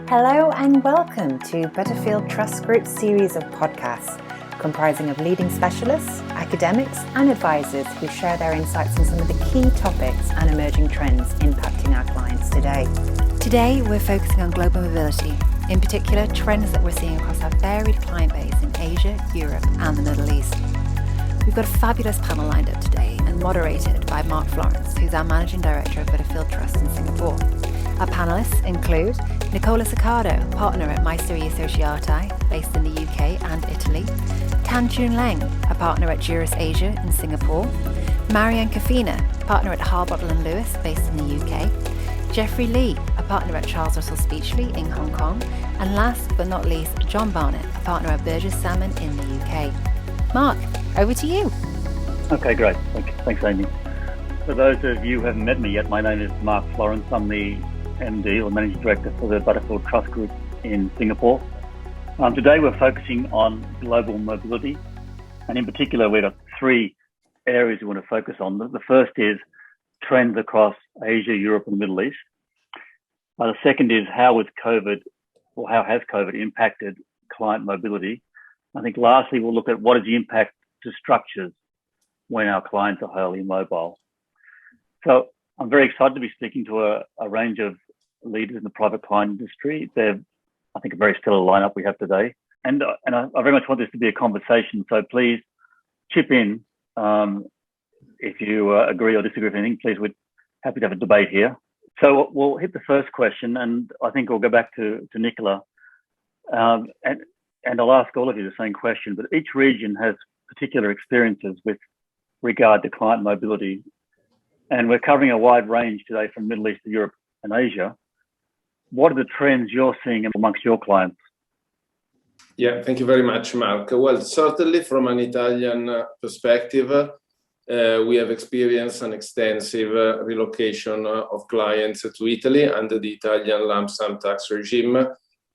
Hello and welcome to Butterfield Trust Group's series of podcasts comprising of leading specialists, academics and advisors who share their insights on some of the key topics and emerging trends impacting our clients today. Today we're focusing on global mobility, in particular trends that we're seeing across our varied client base in Asia, Europe and the Middle East. We've got a fabulous panel lined up today and moderated by Mark Florance, who's our Managing Director of Butterfield Trust in Singapore. Our panellists include Nicola Saccardo, partner at Maestri Associati, based in the UK and Italy, Choon Leng, a partner at Juris Asia in Singapore, Marianne Kafena, partner at Harbottle & Lewis, based in the UK, Jeffrey Lee, a partner at Charles Russell Speechley in Hong Kong, and last but not least, John Barnett, a partner at Burgess Salmon in the UK. Mark, over to you. Okay, great. Thanks, Amy. For those of you who haven't met me yet, my name is Mark Florance. I'm the MD or Managing Director for the Butterfield Trust Group in Singapore. Today we're focusing on global mobility, and in particular we've got three areas we want to focus on. The first is trends across Asia, Europe and the Middle East. The second is how has COVID impacted client mobility. I think lastly we'll look at what is the impact to structures when our clients are wholly mobile. So I'm very excited to be speaking to a range of leaders in the private client industry. They're, I think, a very stellar lineup we have today. And I very much want this to be a conversation. So please chip in if you agree or disagree with anything. Please, we're happy to have a debate here. So we'll hit the first question, and I think we'll go back to Nicola. And I'll ask all of you the same question, but each region has particular experiences with regard to client mobility. And we're covering a wide range today from Middle East to Europe and Asia. What are the trends you're seeing amongst your clients? Yeah, thank you very much, Mark. Well, certainly from an Italian perspective, we have experienced an extensive relocation of clients to Italy under the Italian lump sum tax regime,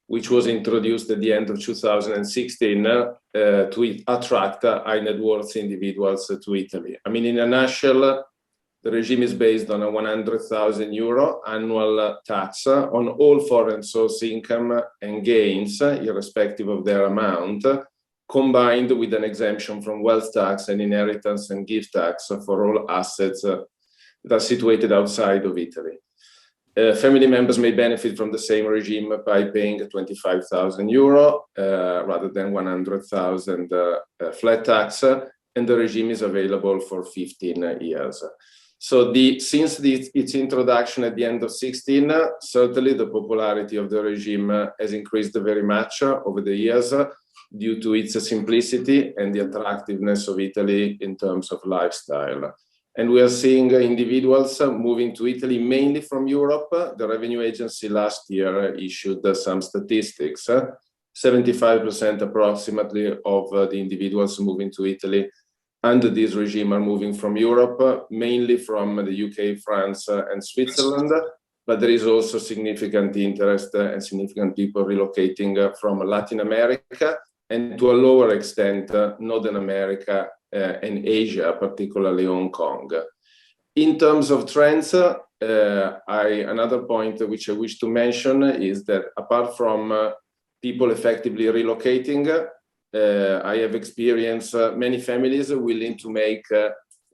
which was introduced at the end of 2016 to attract high net worth individuals to Italy. I mean, in a nutshell, the regime is based on a 100,000 euro annual tax on all foreign source income and gains, irrespective of their amount, combined with an exemption from wealth tax and inheritance and gift tax for all assets that are situated outside of Italy. Family members may benefit from the same regime by paying 25,000 euro rather than 100,000 flat tax, and the regime is available for 15 years. So since its introduction at the end of 2016, certainly the popularity of the regime has increased very much over the years due to its simplicity and the attractiveness of Italy in terms of lifestyle. And we are seeing individuals moving to Italy mainly from Europe. The Revenue Agency last year issued some statistics. 75% approximately of the individuals moving to Italy under this regime are moving from Europe, mainly from the UK, France, and Switzerland. But there is also significant interest and significant people relocating from Latin America and to a lower extent, Northern America and Asia, particularly Hong Kong. In terms of trends, another point which I wish to mention is that apart from people effectively relocating, I have experienced many families willing to make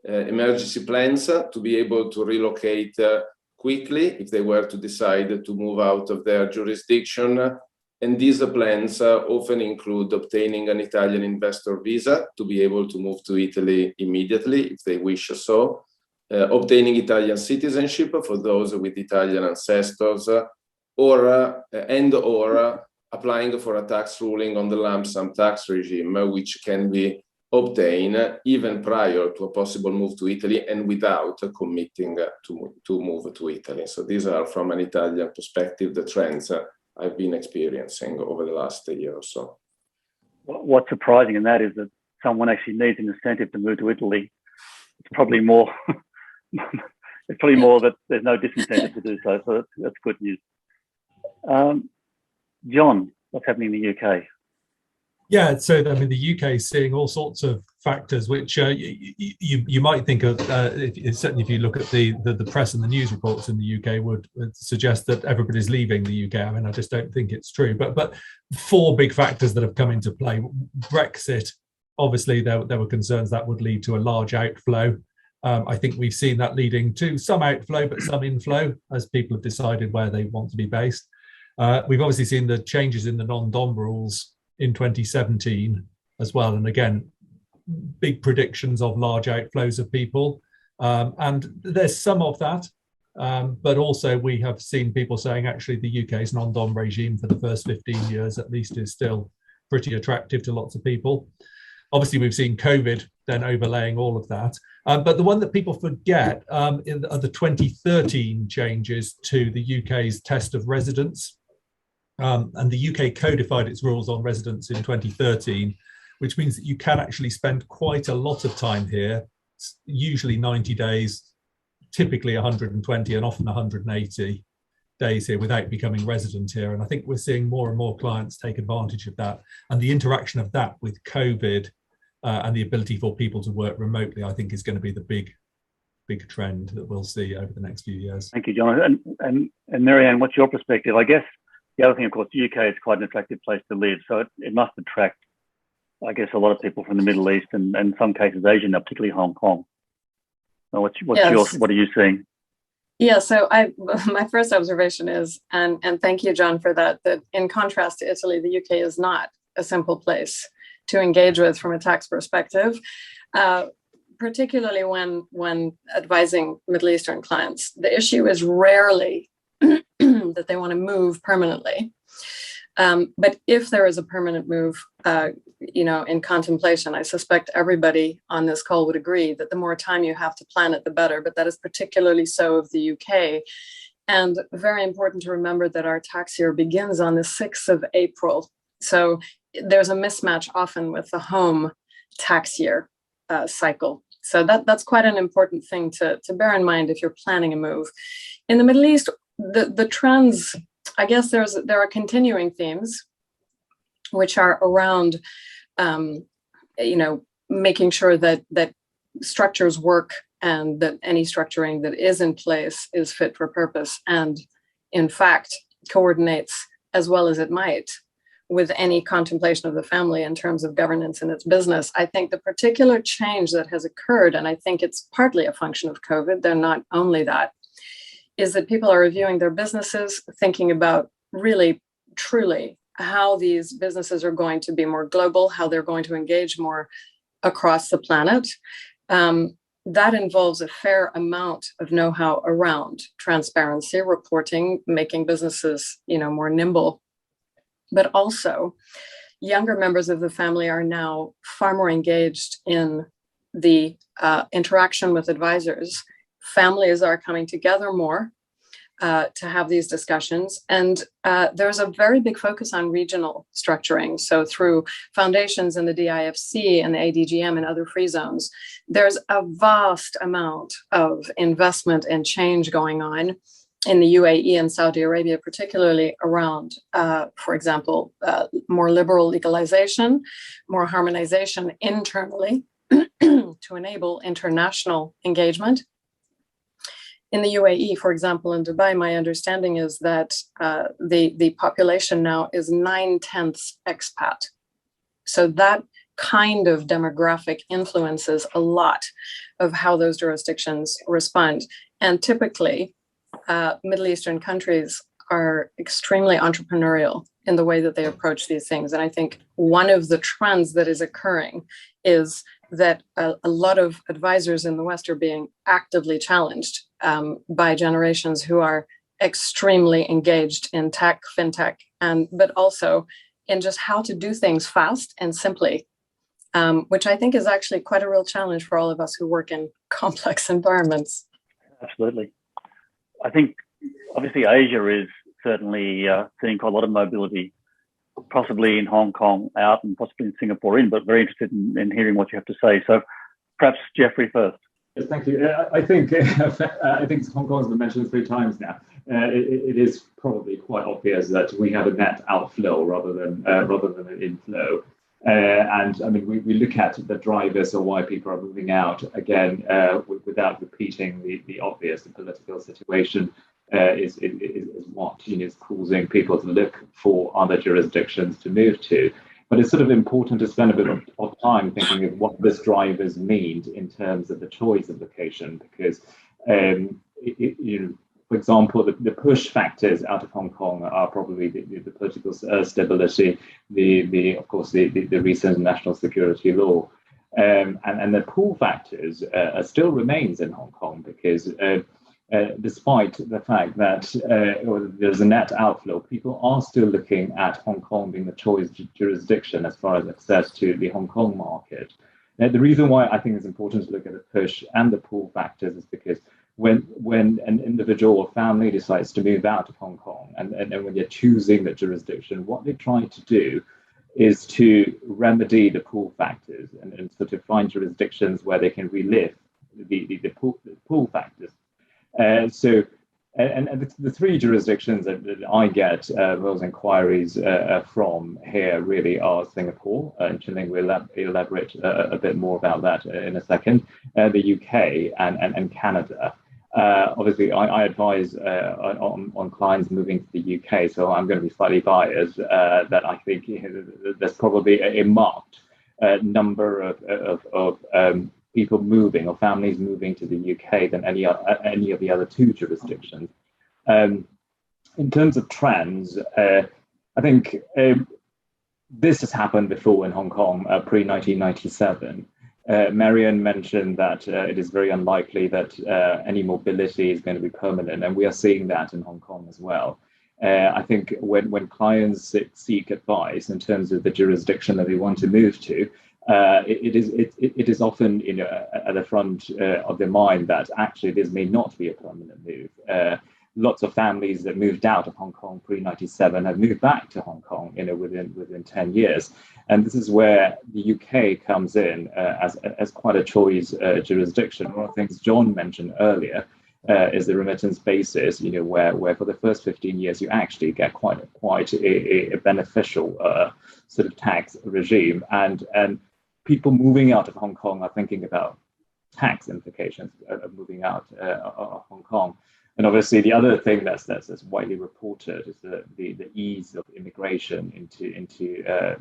emergency plans to be able to relocate quickly if they were to decide to move out of their jurisdiction. And these plans often include obtaining an Italian investor visa to be able to move to Italy immediately if they wish so, obtaining Italian citizenship for those with Italian ancestors, or applying for a tax ruling on the lump sum tax regime, which can be obtained even prior to a possible move to Italy and without committing to move to Italy. So these are, from an Italian perspective, the trends I've been experiencing over the last year or so. What's surprising in that is that someone actually needs an incentive to move to Italy. It's probably more that there's no disincentive to do so. So that's good news. John, what's happening in the UK? Yeah, so I mean, the UK is seeing all sorts of factors which you might think of. Certainly, if you look at the press and the news reports in the UK, would suggest that everybody's leaving the UK. I mean, I just don't think it's true. But four big factors that have come into play: Brexit. Obviously, there were concerns that would lead to a large outflow. I think we've seen that leading to some outflow, but some inflow as people have decided where they want to be based. We've obviously seen the changes in the non-dom rules in 2017 as well. And again, big predictions of large outflows of people. And there's some of that. But also we have seen people saying actually the UK's non-dom regime for the first 15 years at least is still pretty attractive to lots of people. Obviously, we've seen COVID then overlaying all of that. But the one that people forget are the 2013 changes to the UK's test of residence. And the UK codified its rules on residence in 2013, which means that you can actually spend quite a lot of time here, usually 90 days, typically 120 and often 180 days here without becoming resident here. And I think we're seeing more and more clients take advantage of that. And the interaction of that with COVID and the ability for people to work remotely, I think is going to be the big trend that we'll see over the next few years. Thank you, John. And Marianne, what's your perspective? I guess the other thing, of course, the UK is quite an attractive place to live, so it must attract, I guess, a lot of people from the Middle East and in some cases Asia, now particularly Hong Kong. So what are you seeing? Yeah, so my first observation is, and thank you, John, for that in contrast to Italy, the UK is not a simple place to engage with from a tax perspective, particularly when advising Middle Eastern clients. The issue is rarely that they want to move permanently. But if there is a permanent move, in contemplation, I suspect everybody on this call would agree that the more time you have to plan it, the better. But that is particularly so of the UK. And very important to remember that our tax year begins on the 6th of April. So there's a mismatch often with the home tax year cycle. So that's quite an important thing to bear in mind if you're planning a move. In the Middle East, the trends, I guess there are continuing themes, which are around, making sure that structures work and that any structuring that is in place is fit for purpose and, in fact, coordinates as well as it might with any contemplation of the family in terms of governance in its business. I think the particular change that has occurred, and I think it's partly a function of COVID, they're not only that, is that people are reviewing their businesses, thinking about really, truly how these businesses are going to be more global, how they're going to engage more across the planet. That involves a fair amount of know-how around transparency, reporting, making businesses, more nimble. But also, younger members of the family are now far more engaged in the interaction with advisors. Families are coming together more to have these discussions. And there's a very big focus on regional structuring. So through foundations in the DIFC and the ADGM and other free zones, there's a vast amount of investment and change going on in the UAE and Saudi Arabia, particularly around, for example, more liberal legalization, more harmonization internally to enable international engagement. In the UAE, for example, in Dubai, my understanding is that the population now is 9/10 expat. So that kind of demographic influences a lot of how those jurisdictions respond. And typically, Middle Eastern countries are extremely entrepreneurial in the way that they approach these things. And I think one of the trends that is occurring is that a lot of advisors in the West are being actively challenged by generations who are extremely engaged in tech, fintech, but also in just how to do things fast and simply, which I think is actually quite a real challenge for all of us who work in complex environments. Absolutely. I think obviously Asia is certainly seeing quite a lot of mobility, possibly in Hong Kong out and possibly in Singapore in, but very interested in hearing what you have to say. So perhaps Jeffrey first. Yes, thank you. I think Hong Kong has been mentioned 3 times now. It is probably quite obvious that we have a net outflow rather than an inflow. And I mean, we look at the drivers of why people are moving out again, without repeating the obvious. The political situation is what is causing people to look for other jurisdictions to move to. But it's sort of important to spend a bit of time thinking of what these drivers mean in terms of the choice of location, because for example, the push factors out of Hong Kong are probably the political stability, of course the recent national security law, and the pull factors still remains in Hong Kong, because despite the fact that there's a net outflow, people are still looking at Hong Kong being the choice jurisdiction as far as access to the Hong Kong market. Now, the reason why I think it's important to look at the push and the pull factors is because when an individual or family decides to move out of Hong Kong, and when they're choosing the jurisdiction, what they try to do is to remedy the pull factors and sort of find jurisdictions where they can relive the pull factors. So the three jurisdictions that I get those inquiries from here really are Singapore, and Choon will elaborate a bit more about that in a second, the UK and Canada. Obviously, I advise on clients moving to the UK, so I'm going to be slightly biased that I think there's probably a marked number of people moving or families moving to the UK than any of the other two jurisdictions. In terms of trends, I think this has happened before in Hong Kong pre-1997. Marianne mentioned that it is very unlikely that any mobility is going to be permanent, and we are seeing that in Hong Kong as well. I think when clients seek advice in terms of the jurisdiction that they want to move to, it is often at the front of their mind that actually this may not be a permanent move. Lots of families that moved out of Hong Kong pre-97 have moved back to Hong Kong within 10 years. And this is where the UK comes in as quite a choice jurisdiction. One of the things John mentioned earlier is the remittance basis, where for the first 15 years you actually get quite a beneficial sort of tax regime. And people moving out of Hong Kong are thinking about tax implications of moving out of Hong Kong. And obviously, the other thing that's widely reported is the ease of immigration into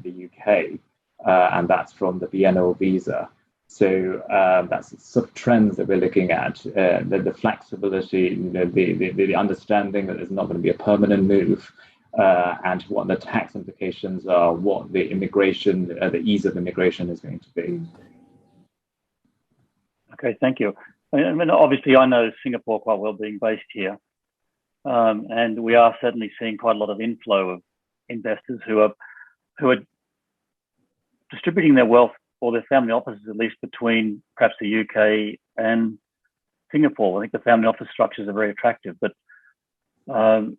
the UK, and that's from the biennial visa. So that's the sort of trends that we're looking at. The flexibility, the understanding that there's not going to be a permanent move, and what the tax implications are, what the immigration, the ease of immigration is going to be. Okay, thank you. I mean, obviously, I know Singapore quite well, being based here, and we are certainly seeing quite a lot of inflow of investors who are distributing their wealth or their family offices, at least between perhaps the UK and Singapore. I think the family office structures are very attractive, but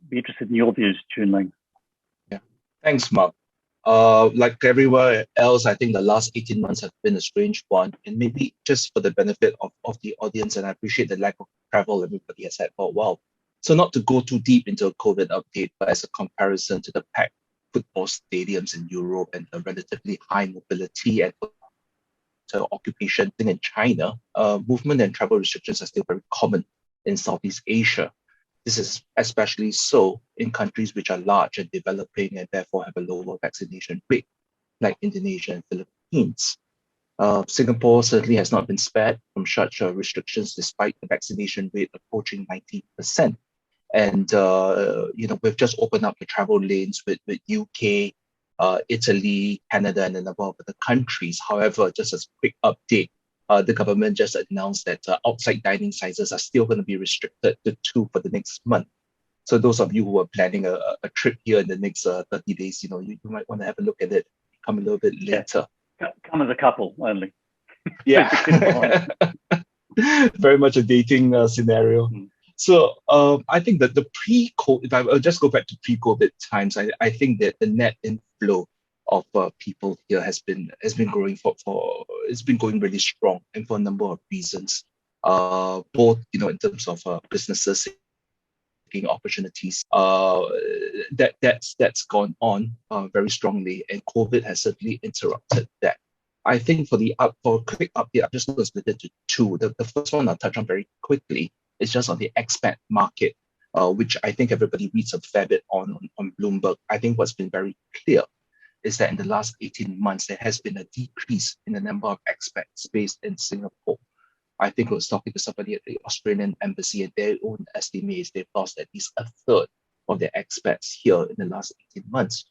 be interested in your views, Choon Leng. Yeah, thanks, Mark. Like everywhere else, I think the last 18 months have been a strange one, and maybe just for the benefit of the audience, and I appreciate the lack of travel everybody has had for a while. So not to go too deep into a COVID update, but as a comparison to the packed football stadiums in Europe and the relatively high mobility and occupation thing in China, movement and travel restrictions are still very common in Southeast Asia. This is especially so in countries which are large and developing and therefore have a lower vaccination rate, like Indonesia and Philippines. Singapore certainly has not been spared from such restrictions, despite the vaccination rate approaching 90%. And we've just opened up the travel lanes with UK, Italy, Canada, and a number of other countries. However, just as a quick update, the government just announced that outside dining sizes are still going to be restricted to 2 for the next month. So those of you who are planning a trip here in the next 30 days, you might want to have a look at it, come a little bit later. Yeah. Come as a couple only. Yeah. Very much a dating scenario. Mm. So I think that the pre-COVID, if I just go back to pre-COVID times, I think that the net inflow of people here has been growing it's been going really strong, and for a number of reasons, both in terms of businesses opportunities. That's gone on very strongly, and COVID has certainly interrupted that. I think for a quick update, I'm just going to split it to two. The first one I'll touch on very quickly is just on the expat market, which I think everybody reads a fair bit on Bloomberg. I think what's been very clear is that in the last 18 months, there has been a decrease in the number of expats based in Singapore. I think I was talking to somebody at the Australian embassy, and their own estimates, they've lost at least a third of their expats here in the last 18 months.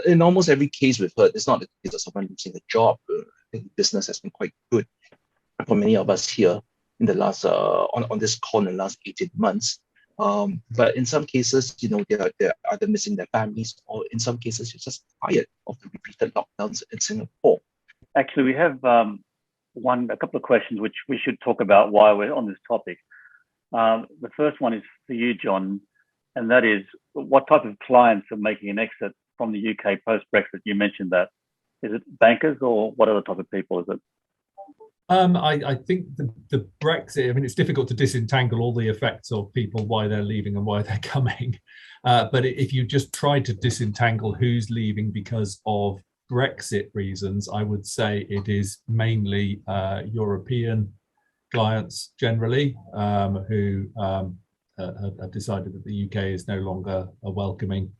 In almost every case we've heard, it's not the case of someone losing a job. I think business has been quite good for many of us here in the last on this call in the last 18 months. But in some cases, they're either missing their families, or in some cases, you're just tired of the repeated lockdowns in Singapore. Actually, we have a couple of questions which we should talk about while we're on this topic. The first one is for you, John, and that is, what type of clients are making an exit from the UK post-Brexit? You mentioned that. Is it bankers, or what other type of people is it? I think the Brexit, I mean, it's difficult to disentangle all the effects of people, why they're leaving and why they're coming. But if you just try to disentangle who's leaving because of Brexit reasons, I would say it is mainly European clients generally who have decided that the UK is no longer a welcoming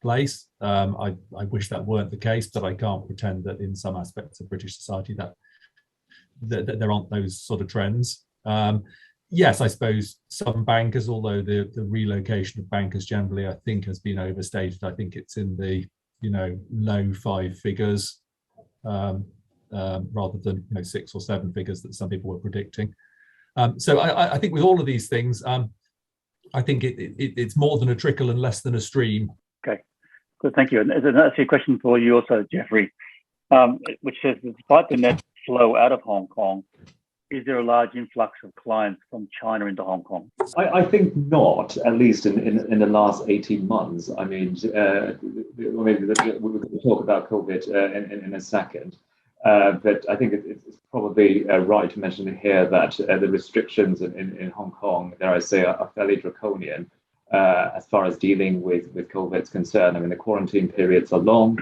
place. I wish that weren't the case, but I can't pretend that in some aspects of British society that there aren't those sort of trends. Yes, I suppose some bankers, although the relocation of bankers generally, I think, has been overstated. I think it's in the low five figures rather than 6 or 7 figures that some people were predicting. So I think with all of these things, I think it's more than a trickle and less than a stream. Okay, good, thank you. And there's actually a question for you also, Jeffrey, which says, despite the net flow out of Hong Kong, is there a large influx of clients from China into Hong Kong? I think not, at least in the last 18 months. I mean, maybe we're going to talk about COVID in a second. But I think it's probably right to mention here that the restrictions in Hong Kong, dare I say, are fairly draconian as far as dealing with COVID is concerned. I mean, the quarantine periods are long,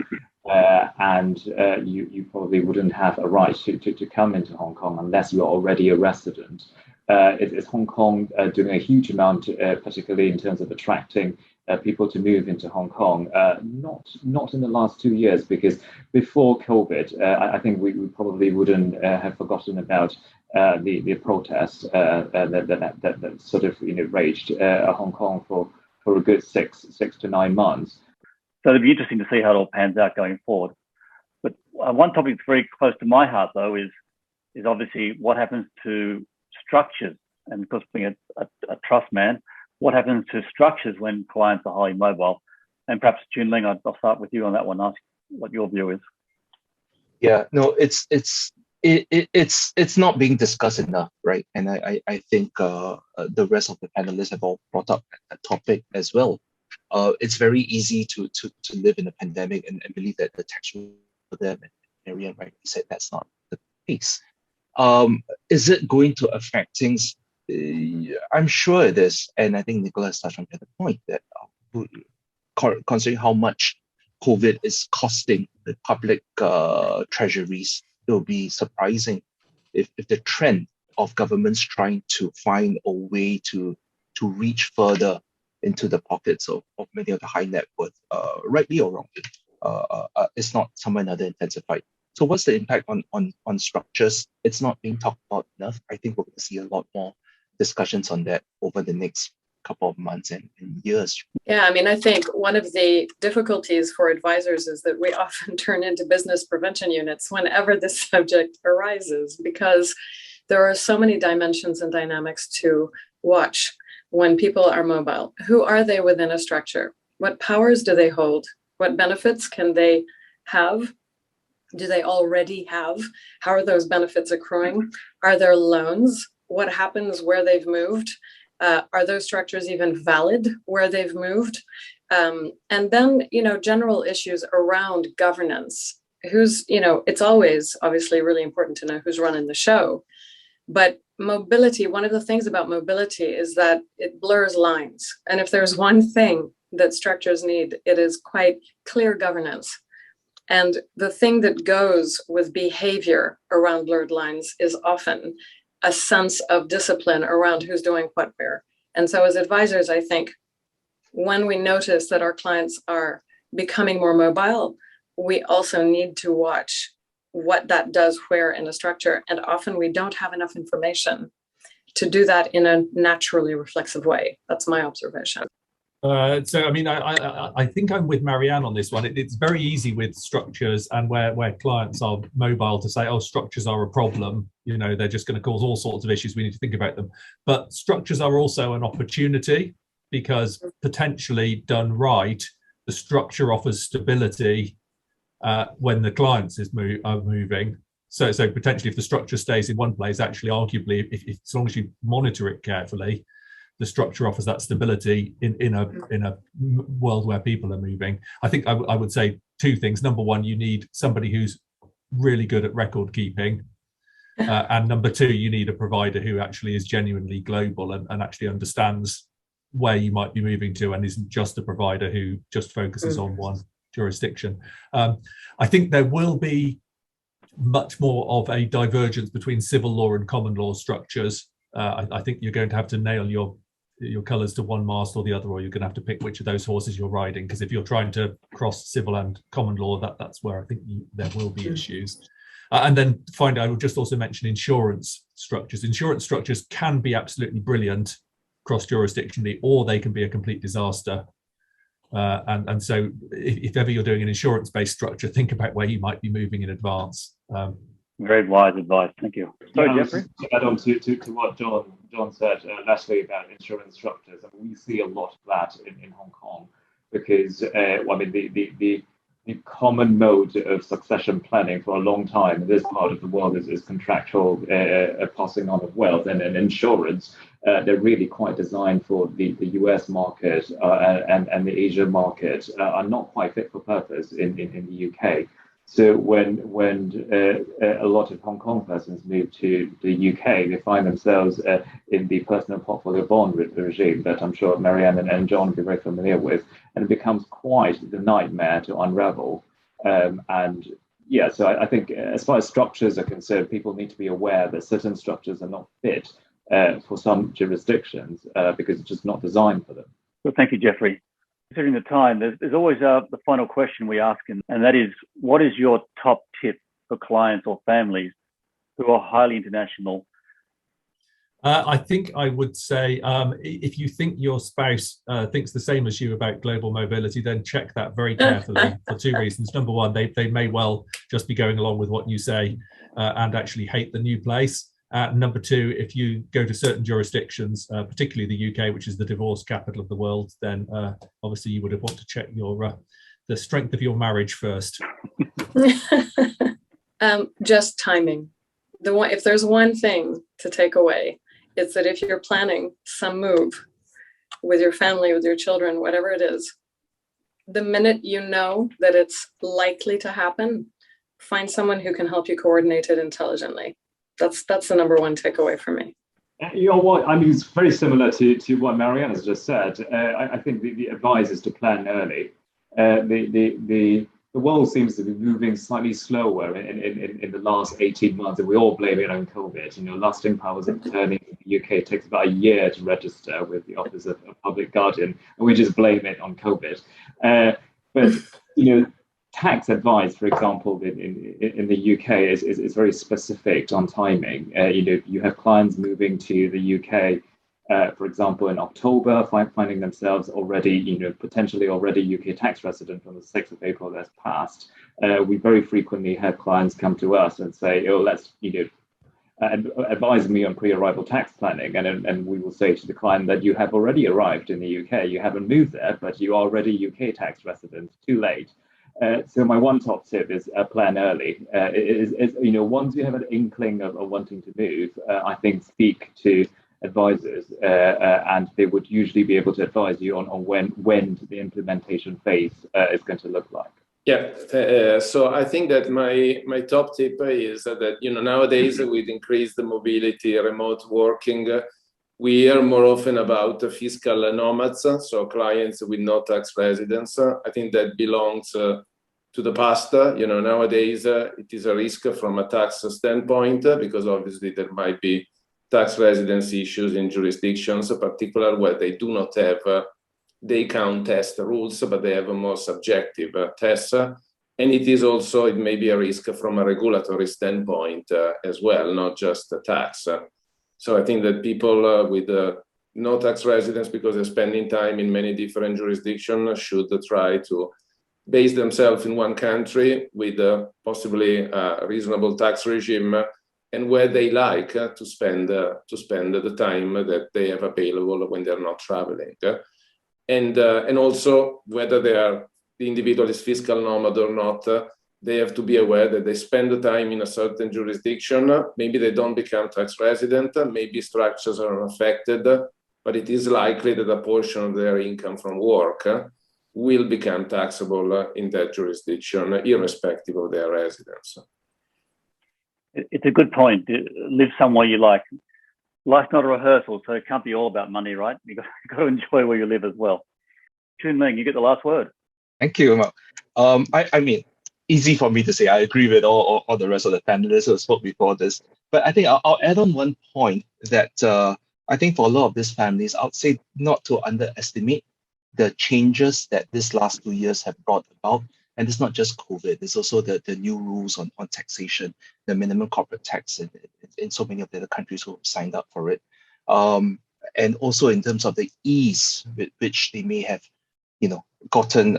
and you probably wouldn't have a right to come into Hong Kong unless you're already a resident. Is Hong Kong doing a huge amount, particularly in terms of attracting people to move into Hong Kong? Not in the last 2 years, because before COVID, I think we probably wouldn't have forgotten about the protests that sort of raged Hong Kong for a good six to 9 months. So it'll be interesting to see how it all pans out going forward. But one topic that's very close to my heart, though, is obviously what happens to structures. And of course, being a trust man, what happens to structures when clients are highly mobile? And perhaps, Choon, Leng, I'll start with you on that one, ask what your view is. Yeah, no, it's not being discussed enough, right? And I think the rest of the panelists have all brought up that topic as well. It's very easy to live in a pandemic and believe that the tax will for them. And Marianne rightly said that's not the case. Is it going to affect things? I'm sure it is, and I think Nicola has touched on the point that considering how much COVID is costing the public treasuries, it will be surprising if the trend of governments trying to find a way to reach further into the pockets of many of the high net worth, rightly or wrongly, is not somewhere another intensified. So what's the impact on structures? It's not being talked about enough. I think we're going to see a lot more discussions on that over the next couple of months and years. Yeah, I mean, I think one of the difficulties for advisors is that we often turn into business prevention units whenever this subject arises, because there are so many dimensions and dynamics to watch when people are mobile. Who are they within a structure? What powers do they hold? What benefits can they have? Do they already have? How are those benefits accruing? Are there loans? What happens where they've moved? Are those structures even valid where they've moved? And then, general issues around governance. It's always obviously really important to know who's running the show. But mobility, one of the things about mobility is that it blurs lines. And if there's one thing that structures need, it is quite clear governance. And the thing that goes with behavior around blurred lines is often a sense of discipline around who's doing what where. And so as advisors, I think when we notice that our clients are becoming more mobile, we also need to watch what that does where in a structure. And often we don't have enough information to do that in a naturally reflexive way. That's my observation. So, I mean, I think I'm with Marianne on this one. It's very easy with structures and where clients are mobile to say, oh, structures are a problem. You know, they're just going to cause all sorts of issues. We need to think about them. But structures are also an opportunity because potentially done right, the structure offers stability when the clients are moving. So potentially if the structure stays in one place, actually, arguably, if as long as you monitor it carefully, the structure offers that stability in a world where people are moving. I think I would say two things. Number one, you need somebody who's really good at record keeping. And number two, you need a provider who actually is genuinely global and actually understands where you might be moving to and isn't just a provider who just focuses on one jurisdiction. I think there will be much more of a divergence between civil law and common law structures. I think you're going to have to nail your colours to one mast or the other, or you're going to have to pick which of those horses you're riding, because if you're trying to cross civil and common law, that's where I think there will be issues. And then finally, I would just also mention insurance structures. Insurance structures can be absolutely brilliant cross-jurisdictionally, or they can be a complete disaster. And so if ever you're doing an insurance-based structure, think about where you might be moving in advance. Very wise advice. Thank you. Sorry, Jeffrey? To add on to what John said lastly about insurance structures, I mean, we see a lot of that in Hong Kong because, well, I mean, the common mode of succession planning for a long time in this part of the world is contractual passing on of wealth, and insurance. They're really quite designed for the US market and the Asia market are not quite fit for purpose in the UK. So when a lot of Hong Kong persons move to the UK, they find themselves in the personal portfolio bond regime that I'm sure Marianne and John will be very familiar with, and it becomes quite the nightmare to unravel. And yeah, so I think as far as structures are concerned, people need to be aware that certain structures are not fit for some jurisdictions because it's just not designed for them. Well, thank you, Jeffrey. Considering the time, there's always the final question we ask, and that is, what is your top tip for clients or families who are highly international? I think I would say if you think your spouse thinks the same as you about global mobility, then check that very carefully for two reasons. Number one, they may well just be going along with what you say and actually hate the new place. Number two, if you go to certain jurisdictions, particularly the UK, which is the divorce capital of the world, then obviously you would have want to check your the strength of your marriage first. Just timing. If there's one thing to take away, it's that if you're planning some move with your family, with your children, whatever it is, the minute you know that it's likely to happen, find someone who can help you coordinate it intelligently. That's the number one takeaway for me. You know what? I mean, it's very similar to what Marianne has just said. I think the advice is to plan early. The world seems to be moving slightly slower in the last 18 months, and we all blame it on COVID. You know, lasting powers of attorney in the UK takes about a year to register with the Office of Public Guardian, and we just blame it on COVID. But you know, tax advice, for example, in the UK is very specific on timing. You know, you have clients moving to the UK, for example, in October, finding themselves already, you know, potentially already UK tax resident from the 6th of April that's passed. We very frequently have clients come to us and say, oh, let's, you know, advise me on pre-arrival tax planning, and we will say to the client that you have already arrived in the UK, you haven't moved there, but you are already UK tax resident, too late. So my one top tip is plan early. You know, once you have an inkling of wanting to move, I think speak to advisors, and they would usually be able to advise you on when the implementation phase is going to look like. So I think that my top tip is that, nowadays with increased mobility, remote working, we hear more often about fiscal nomads, so clients with no tax residence. I think that belongs to the past. Nowadays it is a risk from a tax standpoint because obviously there might be tax residence issues in jurisdictions, particularly where they do not have day count test rules, but they have a more subjective tests. And it may be a risk from a regulatory standpoint as well, not just the tax. So I think that people with no tax residence, because they're spending time in many different jurisdictions, should try to base themselves in one country with possibly a reasonable tax regime, and where they like to spend the time that they have available when they're not traveling. And also whether the individual is fiscal nomad or not, they have to be aware that they spend the time in a certain jurisdiction. Maybe they don't become tax resident, maybe structures are unaffected, but it is likely that a portion of their income from work will become taxable in that jurisdiction, irrespective of their residence. It's a good point. Live somewhere you like. Life's not a rehearsal, so it can't be all about money, right? You've got to enjoy where you live as well. Choon, Leng, you get the last word. Thank you, Mark. I mean, easy for me to say. I agree with all the rest of the panelists who spoke before this. But I think I'll add on one point that I think for a lot of these families, I would say not to underestimate the changes that this last 2 years have brought about. And it's not just COVID, it's also the new rules on taxation, the minimum corporate tax in so many of the other countries who signed up for it. And also in terms of the ease with which they may have, gotten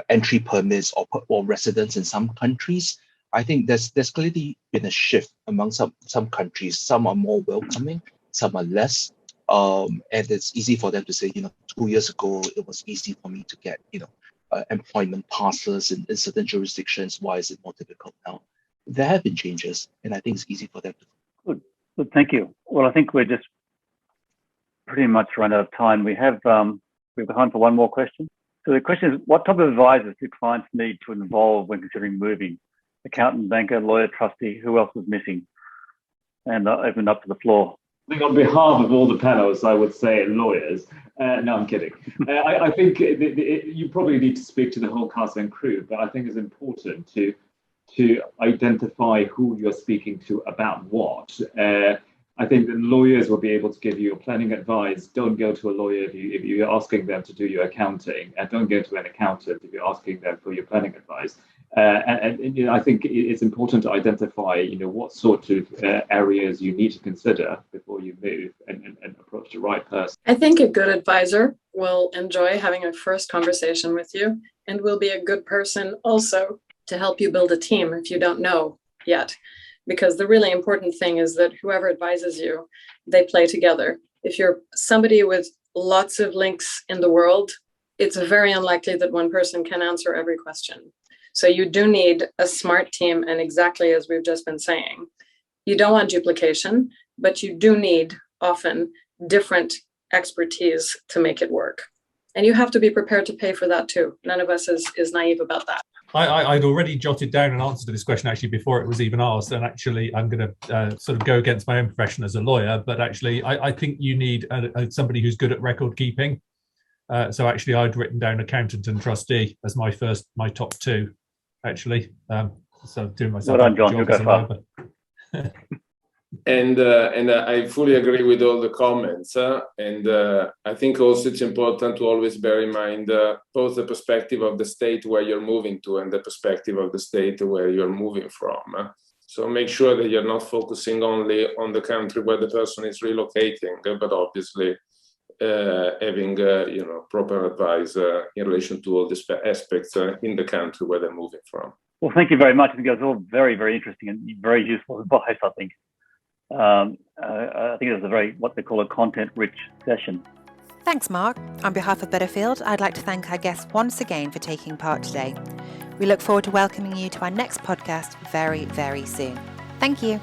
entry permits or residence in some countries. I think there's clearly been a shift among some countries. Some are more welcoming, some are less. And it's easy for them to say, 2 years ago, it was easy for me to get, employment passes in certain jurisdictions. Why is it more difficult now? There have been changes, and I think it's easy for them to. Good, thank you. Well, I think we're just pretty much run out of time. We have time for one more question. So the question is, what type of advisors do clients need to involve when considering moving? Accountant, banker, lawyer, trustee, who else was missing? And I open up to the floor. I think on behalf of all the panelists, I would say lawyers. No, I'm kidding. I think you probably need to speak to the whole cast and crew, but I think it's important to identify who you're speaking to about what. I think that lawyers will be able to give you planning advice. Don't go to a lawyer if you're asking them to do your accounting, and don't go to an accountant if you're asking them for your planning advice. And I think it's important to identify, what sort of areas you need to consider before you move and approach the right person. I think a good advisor will enjoy having a first conversation with you and will be a good person also to help you build a team if you don't know yet. Because the really important thing is that whoever advises you, they play together. If you're somebody with lots of links in the world, it's very unlikely that one person can answer every question. So you do need a smart team, and exactly as we've just been saying, you don't want duplication, but you do need often different expertise to make it work. And you have to be prepared to pay for that too. None of us is naive about that. I'd already jotted down an answer to this question actually before it was even asked, and actually I'm going to sort of go against my own profession as a lawyer, but actually I think you need somebody who's good at record keeping. So actually I'd written down accountant and trustee as my top two, actually. So doing myself. Well done, John. You'll go far. And I fully agree with all the comments. And I think also it's important to always bear in mind both the perspective of the state where you're moving to and the perspective of the state where you're moving from. So make sure that you're not focusing only on the country where the person is relocating, but obviously having proper advice in relation to all these aspects in the country where they're moving from. Well, thank you very much. I think it was all very, very interesting and very useful advice, I think. I think it was a very, what they call a content-rich session. Thanks, Mark. On behalf of Butterfield, I'd like to thank our guests once again for taking part today. We look forward to welcoming you to our next podcast very, very soon. Thank you.